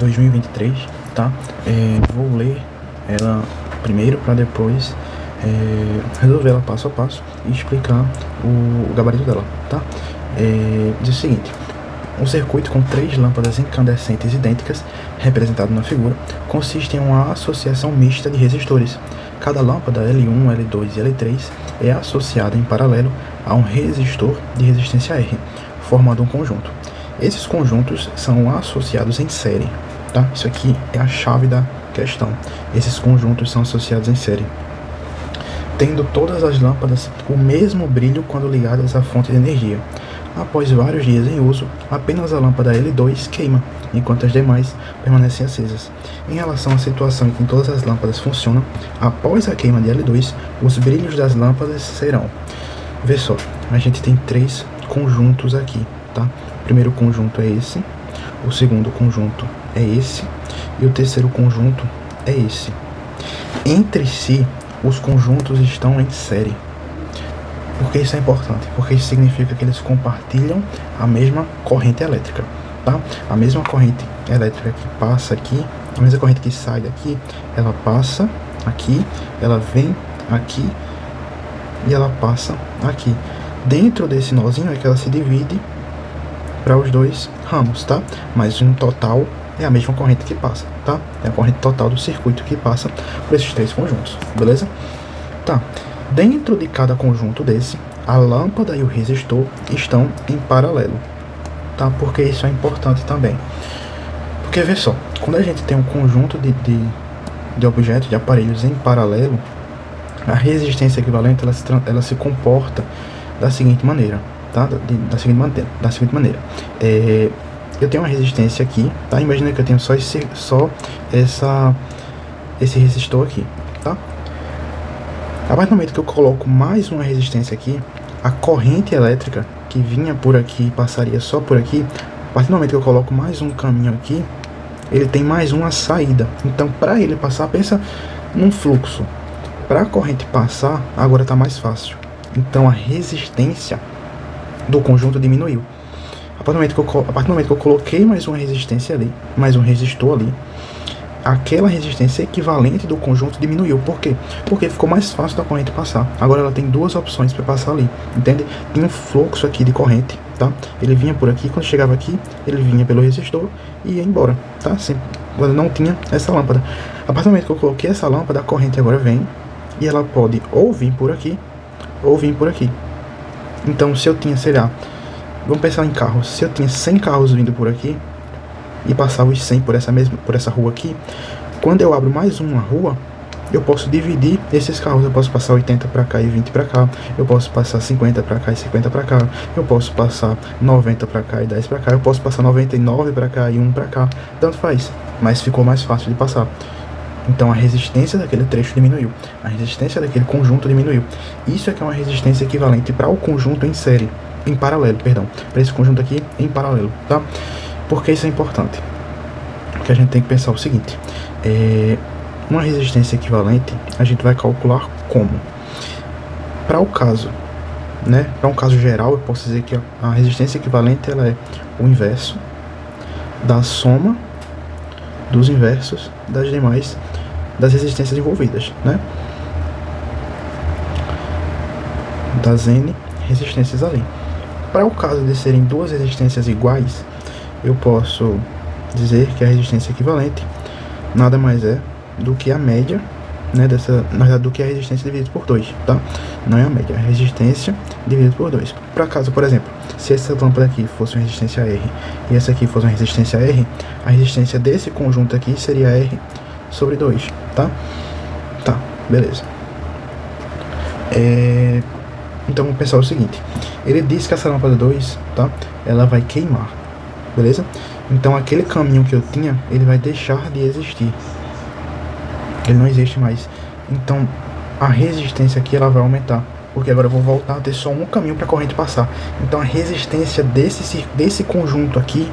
2023, tá? Vou ler ela primeiro para depois resolver ela passo a passo e explicar o gabarito dela, tá? Diz o seguinte: um circuito com 3 lâmpadas incandescentes idênticas, representado na figura, consiste em uma associação mista de resistores. Cada lâmpada L1, L2 e L3 é associada em paralelo a um resistor de resistência R, formando um conjunto. Esses conjuntos são associados em série, tá? Isso aqui é a chave da questão. Esses conjuntos são associados em série, tendo todas as lâmpadas o mesmo brilho quando ligadas à fonte de energia. Após vários dias em uso, apenas a lâmpada L2 queima, enquanto as demais permanecem acesas. Em relação à situação em que todas as lâmpadas funcionam, após a queima de L2, os brilhos das lâmpadas serão... Vê só, a gente tem 3 conjuntos aqui, tá? O primeiro conjunto é esse, o segundo conjunto é esse, e o terceiro conjunto é esse. Entre si, os conjuntos estão em série. Por que isso é importante? Porque isso significa que eles compartilham a mesma corrente elétrica, tá? A mesma corrente elétrica que passa aqui, a mesma corrente que sai daqui, ela passa aqui, ela vem aqui e ela passa aqui. Dentro desse nozinho é que ela se divide para os 2 ramos, tá? Mas no total é a mesma corrente que passa, tá? É a corrente total do circuito que passa por esses 3 conjuntos, beleza? Tá. Dentro de cada conjunto desse, a lâmpada e o resistor estão em paralelo, tá? Porque isso é importante também. Porque, vê só, quando a gente tem um conjunto de objetos, de aparelhos em paralelo, a resistência equivalente, ela se comporta da seguinte maneira, tá? Da seguinte maneira. Eu tenho uma resistência aqui, tá? Imagina que eu tenho só esse resistor aqui, tá? A partir do momento que eu coloco mais uma resistência aqui, a corrente elétrica que vinha por aqui e passaria só por aqui, a partir do momento que eu coloco mais um caminho aqui, ele tem mais uma saída. Então, para ele passar, pensa num fluxo. Para a corrente passar, agora está mais fácil. Então, a resistência do conjunto diminuiu. A partir do momento que eu coloquei mais uma resistência ali, mais um resistor ali, aquela resistência equivalente do conjunto diminuiu. Por quê? Porque ficou mais fácil da corrente passar. Agora ela tem 2 opções para passar ali, entende? Tem um fluxo aqui de corrente, tá? Ele vinha por aqui, quando chegava aqui, ele vinha pelo resistor e ia embora, tá? Sempre, quando não tinha essa lâmpada. A partir do momento que eu coloquei essa lâmpada, a corrente agora vem e ela pode ou vir por aqui, ou vir por aqui. Então, se eu tinha, sei lá, vamos pensar em carros, se eu tinha 100 carros vindo por aqui, e passar os 100 por essa rua aqui, quando eu abro mais uma rua, eu posso dividir esses carros. Eu posso passar 80 para cá e 20 para cá, eu posso passar 50 para cá e 50 para cá, eu posso passar 90 para cá e 10 para cá, eu posso passar 99 para cá e 1 para cá, tanto faz, mas ficou mais fácil de passar. Então a resistência daquele trecho diminuiu, a resistência daquele conjunto diminuiu. Isso é que é uma resistência equivalente para o conjunto em série, em paralelo, perdão, para esse conjunto aqui em paralelo, tá? Por que isso é importante? Porque a gente tem que pensar o seguinte: uma resistência equivalente a gente vai calcular como? Para o caso, né? Para um caso geral, eu posso dizer que a resistência equivalente ela é o inverso da soma dos inversos das resistências envolvidas, né? Das N resistências ali. Para o caso de serem 2 resistências iguais, eu posso dizer que a resistência equivalente nada mais é do que a média, né, na verdade, do que a resistência dividida por 2, tá? Não é a média, é a resistência dividida por 2. Para caso, por exemplo, se essa lâmpada aqui fosse uma resistência R e essa aqui fosse uma resistência R, a resistência desse conjunto aqui seria R sobre 2, tá? Tá, beleza. Então vamos pensar o seguinte: ele diz que essa lâmpada 2, tá? Ela vai queimar, beleza? Então aquele caminho que eu tinha, ele vai deixar de existir. Ele não existe mais. Então a resistência aqui ela vai aumentar, porque agora eu vou voltar a ter só um caminho para a corrente passar. Então a resistência desse conjunto aqui,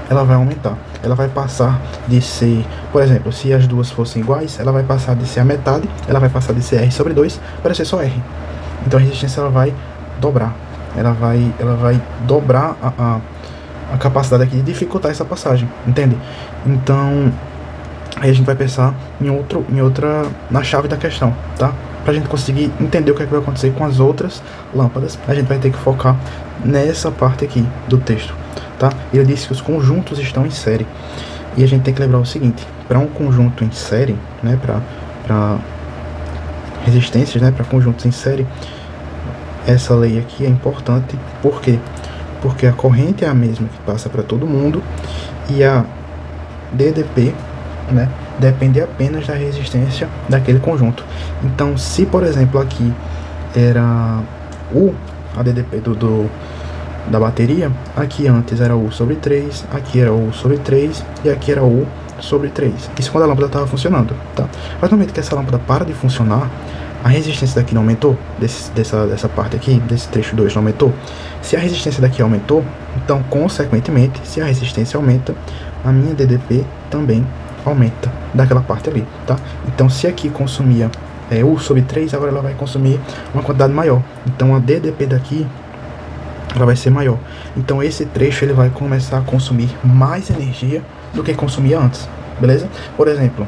ela vai aumentar. Ela vai passar de ser, por exemplo, se as duas fossem iguais, ela vai passar de ser a metade, ela vai passar de ser R sobre 2 para ser só R. Então a resistência ela vai dobrar. Ela vai dobrar a capacidade aqui de dificultar essa passagem, entende? Então, aí a gente vai pensar na chave da questão, tá? Pra gente conseguir entender o que é que vai acontecer com as outras lâmpadas, a gente vai ter que focar nessa parte aqui do texto, tá? Ele disse que os conjuntos estão em série. E a gente tem que lembrar o seguinte, para um conjunto em série, né, para resistências, né, para conjuntos em série, essa lei aqui é importante. Por quê? Porque a corrente é a mesma que passa para todo mundo e a DDP, né, depende apenas da resistência daquele conjunto. Então, se por exemplo aqui era a DDP da bateria, aqui antes era U sobre 3, aqui era U sobre 3 e aqui era U sobre 3. Isso quando a lâmpada estava funcionando, tá? Mas no momento que essa lâmpada para de funcionar, a resistência daqui não aumentou, dessa parte aqui, desse trecho 2 não aumentou. Se a resistência daqui aumentou, então consequentemente, se a resistência aumenta, a minha DDP também aumenta daquela parte ali, tá? Então se aqui consumia U sobre 3, agora ela vai consumir uma quantidade maior. Então a DDP daqui ela vai ser maior. Então esse trecho ele vai começar a consumir mais energia do que consumia antes, beleza? Por exemplo,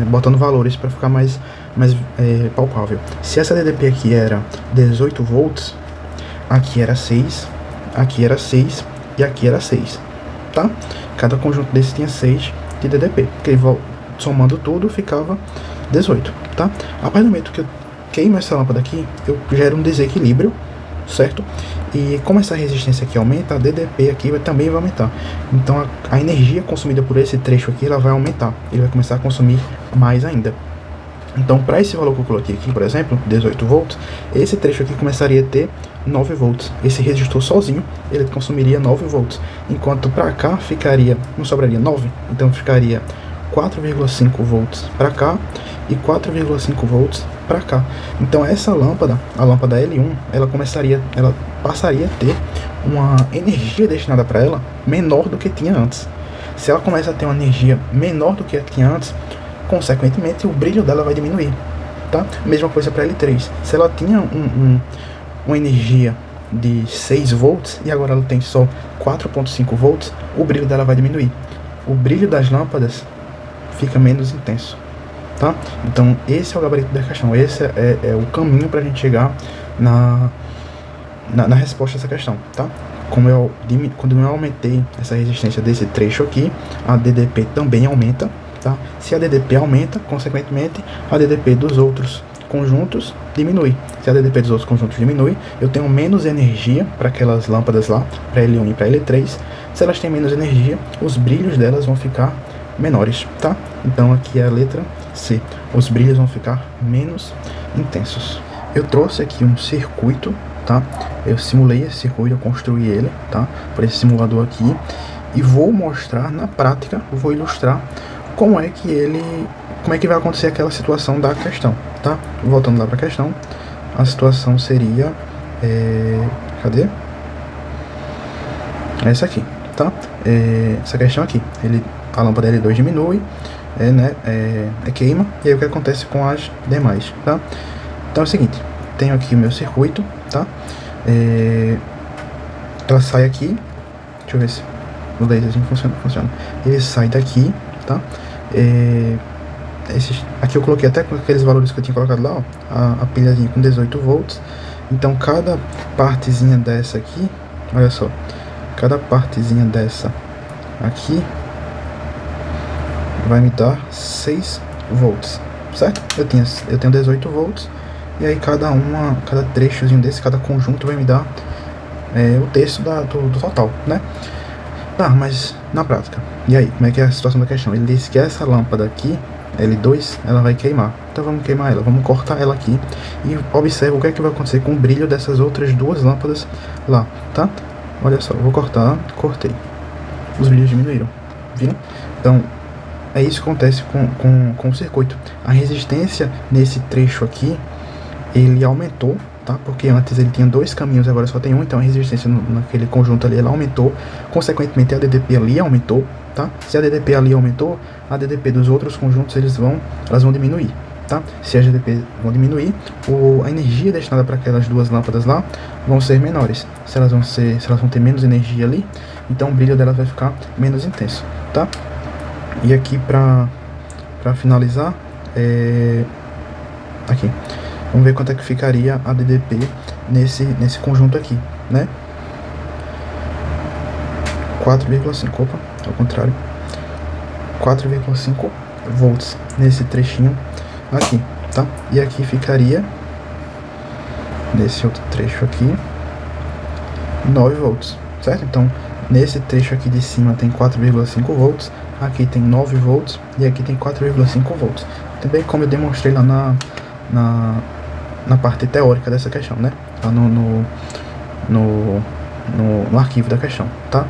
botando valores para ficar mais palpável. Se essa DDP aqui era 18 volts, aqui era 6, aqui era 6 e aqui era 6, tá? Cada conjunto desse tinha 6 de DDP, porque somando tudo ficava 18, tá? A partir do momento que eu queimo essa lâmpada aqui, eu gero um desequilíbrio, certo? E como essa resistência aqui aumenta, a DDP aqui também vai aumentar. Então a energia consumida por esse trecho aqui, ela vai aumentar. Ele vai começar a consumir mais ainda. Então para esse valor que eu coloquei aqui, por exemplo, 18 volts, esse trecho aqui começaria a ter 9 volts. Esse resistor sozinho, ele consumiria 9 volts. Enquanto para cá não sobraria 9, então ficaria 4,5 volts para cá e 4,5 volts para cá. Então essa lâmpada, a lâmpada L1, ela passaria a ter uma energia destinada para ela menor do que tinha antes. Se ela começa a ter uma energia menor do que tinha antes, consequentemente o brilho dela vai diminuir, tá? Mesma coisa para L3. Se ela tinha uma energia de 6 volts e agora ela tem só 4,5 volts, o brilho dela vai diminuir. O brilho das lâmpadas fica menos intenso, tá? Então esse é o gabarito da questão, esse é o caminho para a gente chegar na resposta a essa questão, tá? Quando eu aumentei essa resistência desse trecho aqui, a DDP também aumenta, tá? Se a DDP aumenta, consequentemente a DDP dos outros conjuntos diminui. Se a DDP dos outros conjuntos diminui, eu tenho menos energia para aquelas lâmpadas lá, para L1 e para L3. Se elas têm menos energia, os brilhos delas vão ficar menores, tá? Então aqui é a letra C. Os brilhos vão ficar menos intensos. Eu trouxe aqui um circuito, tá? Eu simulei esse circuito, eu construí ele, tá? Por esse simulador aqui. E vou mostrar na prática, vou ilustrar como é que vai acontecer aquela situação da questão, tá? Voltando lá para a questão, a situação seria, cadê? Essa aqui, tá? Essa questão aqui, a lâmpada L2 diminui, queima, e aí o que acontece com as demais, tá? Então é o seguinte, tenho aqui o meu circuito, tá? Ela sai aqui, deixa eu ver se o laserzinho funciona. Ele sai daqui, tá? Aqui eu coloquei até com aqueles valores que eu tinha colocado lá, ó, a pilhazinha com 18 volts. Então cada partezinha dessa aqui, olha só, cada partezinha dessa aqui vai me dar 6 volts, certo? Eu tenho 18 volts, e aí cada trechozinho desse, cada conjunto vai me dar o terço do total, né? Tá, mas na prática, e aí, como é que é a situação da questão? Ele disse que essa lâmpada aqui, L2, ela vai queimar. Então vamos queimar ela, vamos cortar ela aqui e observa o que é que vai acontecer com o brilho dessas outras duas lâmpadas lá, tá? Olha só, eu vou cortar, cortei. Os brilhos diminuíram, viram? Então, é isso que acontece com o circuito. A resistência nesse trecho aqui, ele aumentou, tá? Porque antes ele tinha 2 caminhos, agora só tem um, então a resistência naquele conjunto ali, ela aumentou. Consequentemente, a DDP ali aumentou, tá? Se a DDP ali aumentou, a DDP dos outros conjuntos, elas vão diminuir, tá? Se as DDP vão diminuir, a energia destinada para aquelas duas lâmpadas lá vão ser menores. Se elas vão ter menos energia ali, então o brilho dela vai ficar menos intenso, tá? E aqui pra finalizar, aqui, vamos ver quanto é que ficaria a DDP nesse conjunto aqui, né? 4,5, opa, ao contrário, 4,5 volts nesse trechinho aqui, tá? E aqui ficaria, nesse outro trecho aqui, 9 volts, certo? Então, nesse trecho aqui de cima tem 4,5 volts, aqui tem 9 volts e aqui tem 4,5 volts. Também como eu demonstrei lá na parte teórica dessa questão, né? Lá no arquivo da questão, tá?